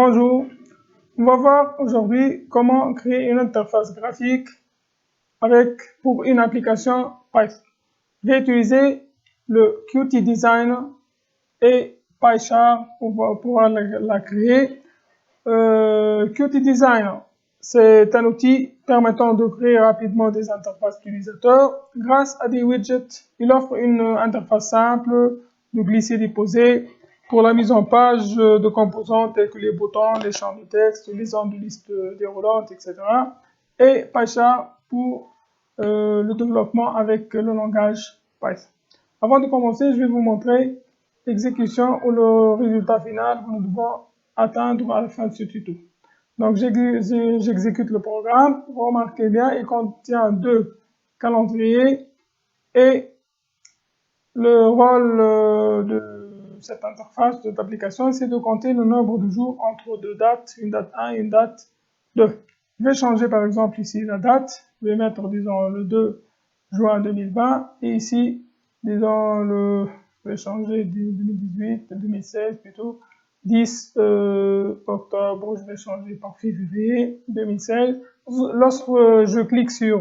Bonjour, on va voir aujourd'hui comment créer une interface graphique pour une application Python. Je vais utiliser le Qt Design et PyCharm pour pouvoir la créer. Qt Design, c'est un outil permettant de créer rapidement des interfaces utilisateurs. Grâce à des widgets, il offre une interface simple de glisser-déposer pour la mise en page de composants tels que les boutons, les champs de texte, les zones de liste déroulantes, etc. Et PyCharm pour le développement avec le langage Python. Avant de commencer, je vais vous montrer l'exécution ou le résultat final que nous devons atteindre à la fin de ce tuto. Donc j'exécute le programme. Remarquez bien, il contient deux calendriers et le rôle de cette interface, de cette application, c'est de compter le nombre de jours entre deux dates, une date 1 et une date 2. Je vais changer par exemple ici la date. Je vais mettre, disons, le 2 juin 2020 et ici, disons, je vais changer 2018, 2016 plutôt. 10 octobre, je vais changer par février 2016. Lorsque je clique sur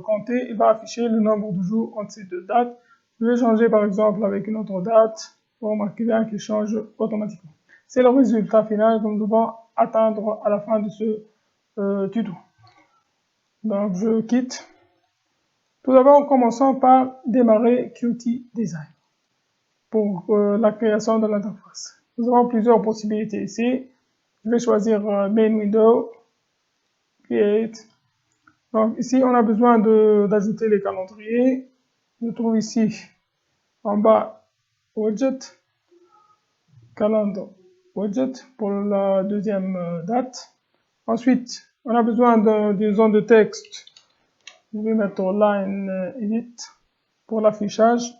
compter, il va afficher le nombre de jours entre ces deux dates. Je vais changer par exemple avec une autre date. Vous remarquez bien qu'il change automatiquement. C'est le résultat final que nous devons atteindre à la fin de ce tuto. Donc je quitte. Tout d'abord, commençons par démarrer Qt Design pour la création de l'interface. Nous avons plusieurs possibilités ici. Je vais choisir Main Window, Create. Donc ici, on a besoin d'ajouter les calendriers. Je trouve ici en bas Widget, Calendar Widget pour la deuxième date. Ensuite, on a besoin d'une zone de texte. Je vais mettre Line Edit pour l'affichage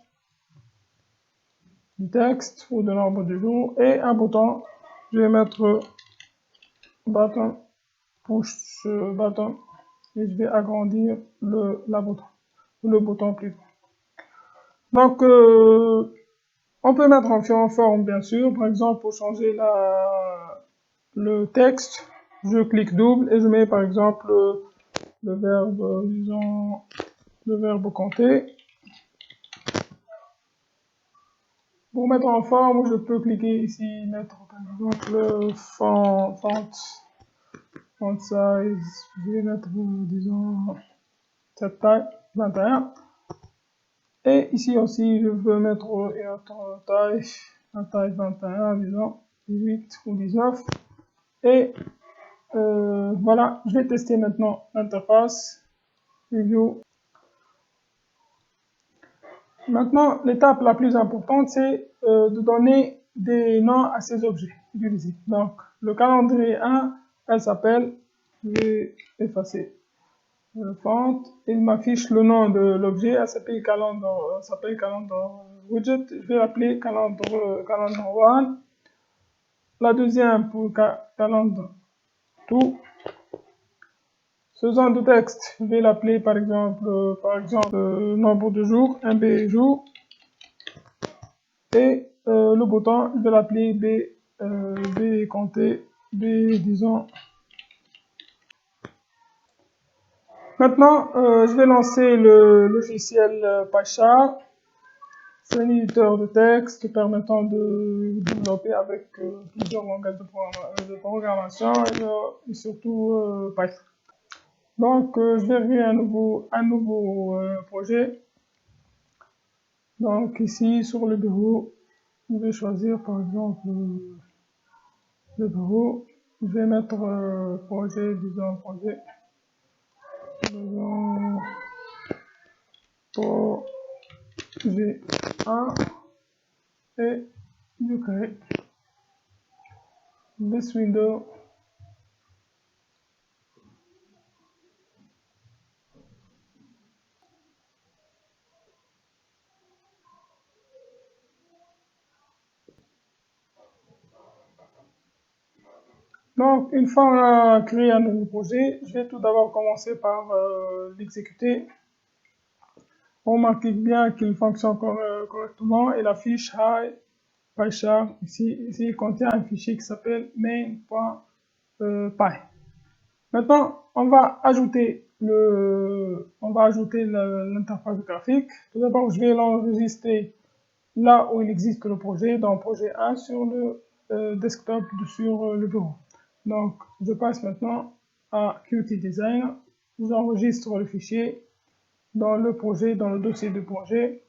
du texte ou de nombre de jours et un bouton. Je vais mettre button, push button et je vais agrandir le bouton plutôt. Donc on peut mettre en forme bien sûr, par exemple pour changer le texte, je clique double et je mets par exemple le verbe, disons, le verbe compter. Pour mettre en forme, je peux cliquer ici, mettre par exemple font size, je vais mettre, disons, cette taille, 21. Et ici aussi, je veux mettre une autre taille, la taille 21, disons, 18 ou 19. Et voilà, je vais tester maintenant l'interface. Review. Maintenant, l'étape la plus importante, c'est de donner des noms à ces objets utilisés. Donc, le calendrier 1, elle s'appelle, je vais effacer font, il m'affiche le nom de l'objet, elle s'appelle calendar widget, je vais l'appeler calendar 1. La deuxième pour calendar 2. Ce genre de texte, je vais l'appeler par exemple nombre de jours, MB jour. Et le bouton, je vais l'appeler B compter, B disons. Maintenant, je vais lancer le logiciel PyCharm. C'est un éditeur de texte permettant de développer avec plusieurs langages de programmation et surtout Python. Donc, je vais créer un nouveau projet. Donc, ici, sur le bureau, je vais choisir par exemple le bureau. Je vais mettre projet, disons projet. Projet 1 et je crée this window. Donc, une fois on a créé un nouveau projet, je vais tout d'abord commencer par l'exécuter. Remarquez bien qu'il fonctionne correctement et l'affiche Hi PyCharm. Ici, il contient un fichier qui s'appelle main.py. Maintenant, on va ajouter l'interface graphique. Tout d'abord, je vais l'enregistrer là où il existe le projet, dans projet 1 sur le desktop sur le bureau. Donc, je passe maintenant à Qt Design. J'enregistre le fichier dans le projet, dans le dossier de projet,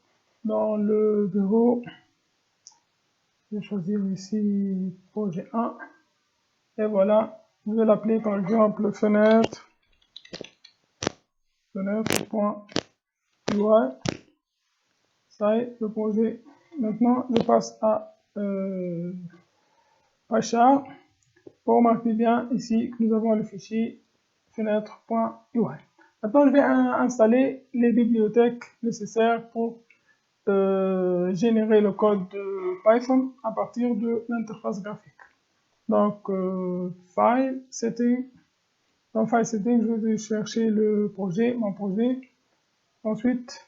dans le bureau. Je vais choisir ici projet 1. Et voilà, je vais l'appeler par exemple fenêtre.ui. Ça y est, le projet. Maintenant, je passe à PyCharm. Vous remarquez bien ici que nous avons le fichier fenêtre.ui. Maintenant, je vais installer les bibliothèques nécessaires pour générer le code de Python à partir de l'interface graphique. Donc, File, Setting. Dans File Setting, je vais chercher mon projet. Ensuite,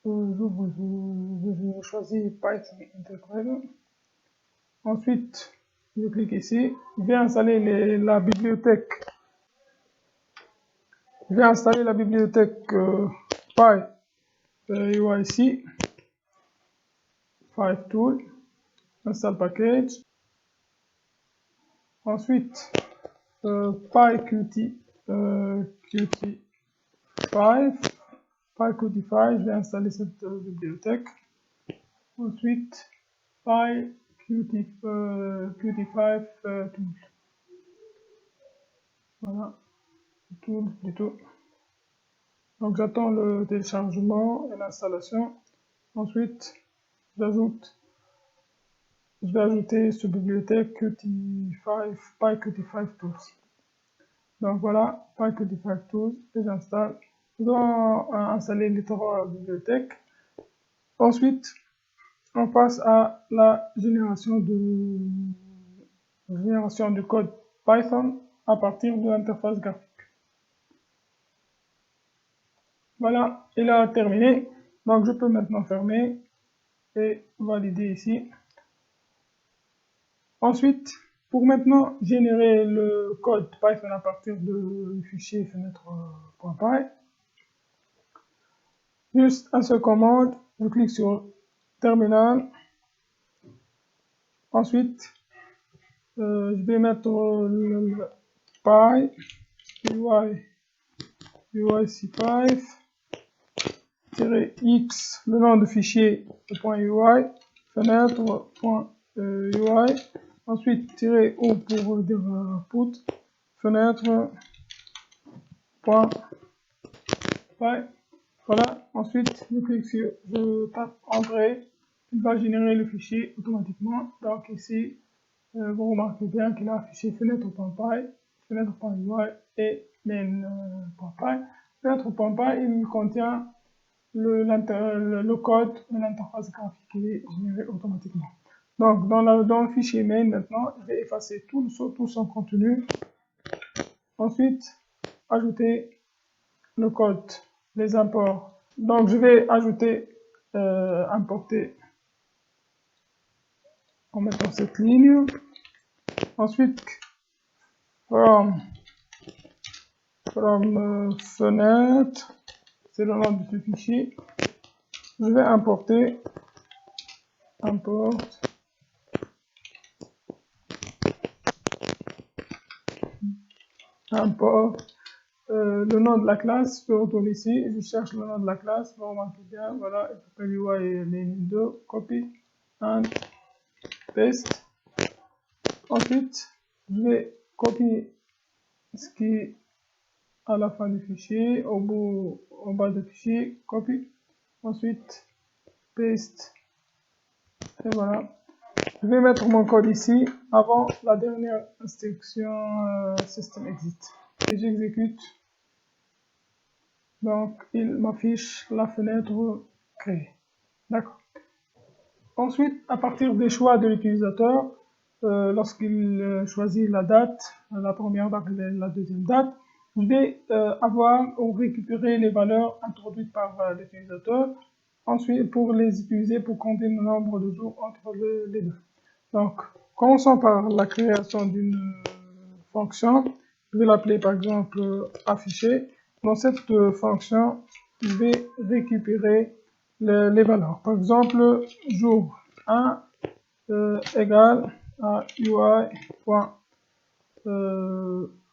je choisis Python Integral. Ensuite, je clique ici. Je vais installer la bibliothèque. Je vais installer la bibliothèque PyUI ici. 5 Tool. Install Package. Ensuite, PyQt. Qt5. PyQt5. Je vais installer cette bibliothèque. Ensuite, PyQt5 Tool. Voilà. Tool plutôt. Donc j'attends le téléchargement et l'installation. Ensuite, je vais ajouter cette bibliothèque PyQt5 Tools. Donc voilà, PyQt5 Tools, et j'installe. Je dois installer les trois bibliothèques. Ensuite, on passe à la génération du code Python à partir de l'interface graphique. Voilà, il a terminé. Donc je peux maintenant fermer et valider ici. Ensuite, pour maintenant générer le code Python à partir du fichier fenêtre.py, juste un seul commande, je clique sur Terminal. Ensuite, je vais mettre le PyUIC5 -x, le nom du fichier .ui, fenêtre.ui, ensuite -o pour dire output, fenêtre.py. Voilà, ensuite je tape Entrée, il va générer le fichier automatiquement. Donc ici, vous remarquez bien qu'il a affiché fenêtre.py, fenêtre.ui et main.py. Fenêtre.py, il contient le code de l'interface graphique qui est généré automatiquement. Donc, dans le fichier main, maintenant, je vais effacer tout son contenu. Ensuite, ajouter le code, les imports. Donc, je vais importer en mettant cette ligne. Ensuite, from fenêtre, c'est le nom de ce fichier. Je vais importer le nom de la classe. Je retourne ici, je cherche le nom de la classe, vous remarquez bien, voilà, il s'appelle UI et les copy and paste. Ensuite, je vais copier ce qui est à la fin du fichier, au bas du fichier, copy. Ensuite, paste. Et voilà. Je vais mettre mon code ici avant la dernière instruction system exit. Et j'exécute. Donc, il m'affiche la fenêtre créée. D'accord. Ensuite, à partir des choix de l'utilisateur, lorsqu'il choisit la date, la première date et la deuxième date, je vais avoir ou récupérer les valeurs introduites par l'utilisateur ensuite pour les utiliser pour compter le nombre de jours entre les deux. Donc, commençons par la création d'une fonction. Je vais l'appeler par exemple afficher. Dans cette fonction, je vais récupérer les valeurs. Par exemple, jour 1 égale à UI.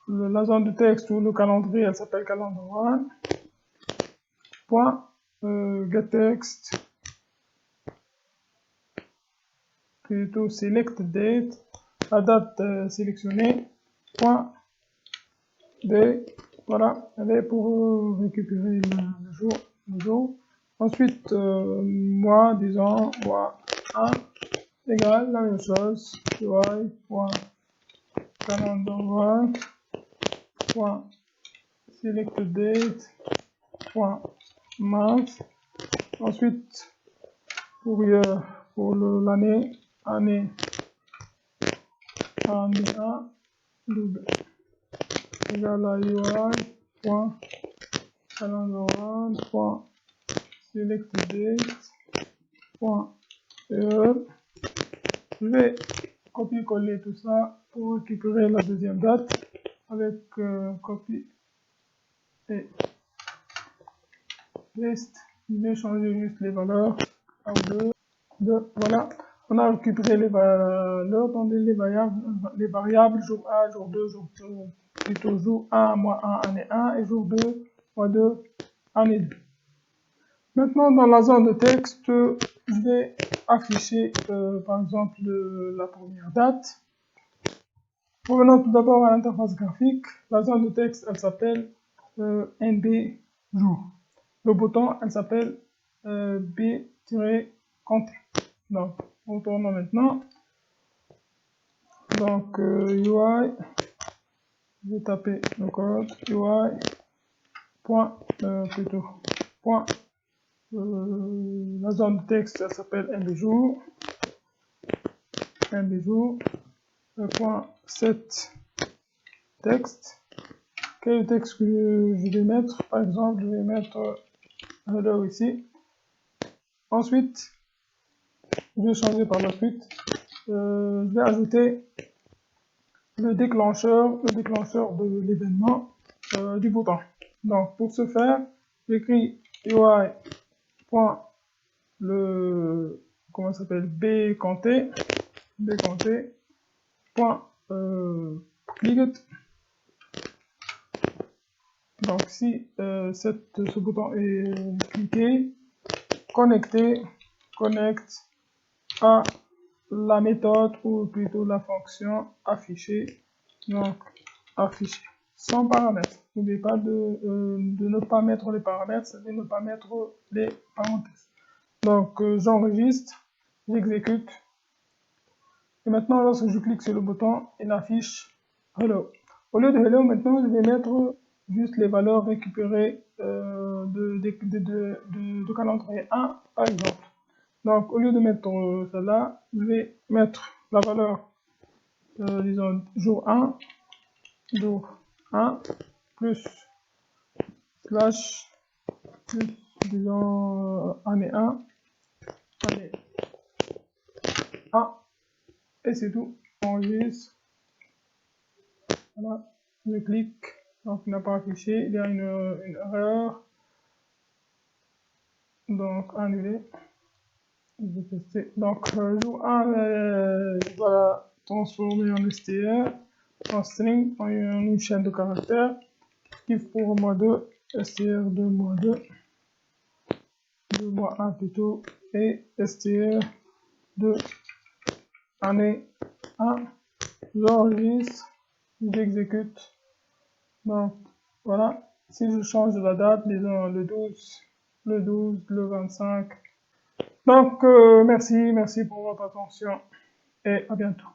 La zone de texte ou le calendrier, elle s'appelle calendar1. Point getText, plutôt select date, la date sélectionnée, point day, voilà, elle est pour récupérer le jour. Ensuite, mois, disons, mois 1 égale la même chose, UI.calendar1, point select date, point month. Ensuite, pour l'année, année 1 double égale à UI.calendar1.selectDate.heure. Je vais copier-coller tout ça pour récupérer la deuxième date avec copy et paste. Je vais changer juste les valeurs à 2. Voilà, on a récupéré les valeurs dans les variables jour 1, jour 2, plutôt jour 1, mois 1, année 1 et jour 2, mois 2, année 2. Maintenant, dans la zone de texte, je vais afficher par exemple la première date. Revenons tout d'abord à l'interface graphique. La zone de texte, elle s'appelle NB jour. Le bouton, elle s'appelle B-compter. Donc, retournons maintenant. Donc, UI, je vais taper le code UI, la zone de texte, elle s'appelle mbjour, point set texte. Quel est le texte que je vais mettre? Par exemple, je vais mettre hello ici. Ensuite, je vais changer par la suite. Je vais ajouter le déclencheur de l'événement du bouton. Donc, pour ce faire, j'écris UI. Comment ça s'appelle, bcompter, point click. Donc, si ce bouton est cliqué, connecte à la méthode ou plutôt la fonction afficher. Donc, afficher sans paramètres. N'oubliez pas de ne pas mettre les paramètres, c'est-à-dire ne pas mettre les parenthèses. Donc, j'enregistre, j'exécute. Et maintenant, lorsque je clique sur le bouton, il affiche hello. Au lieu de hello, maintenant, je vais mettre juste les valeurs récupérées de calendrier 1, par exemple. Donc, au lieu de mettre celle-là, je vais mettre la valeur, disons, jour 1, plus, slash, plus, disons, année 1, et c'est tout. On enregistre. Voilà, je clique. Donc, il n'a pas affiché, il y a une erreur. Donc, annulé. Je vais tester. Donc, jour 1, voilà, transformé en str, en string, en une chaîne de caractères. If pour mois 2, str 2 mois 2, 2 mois 1 plutôt, et str 2 année 1. J'enregistre, j'exécute. Donc, voilà. Si je change la date, disons le 12, le 25. Donc, merci pour votre attention et à bientôt.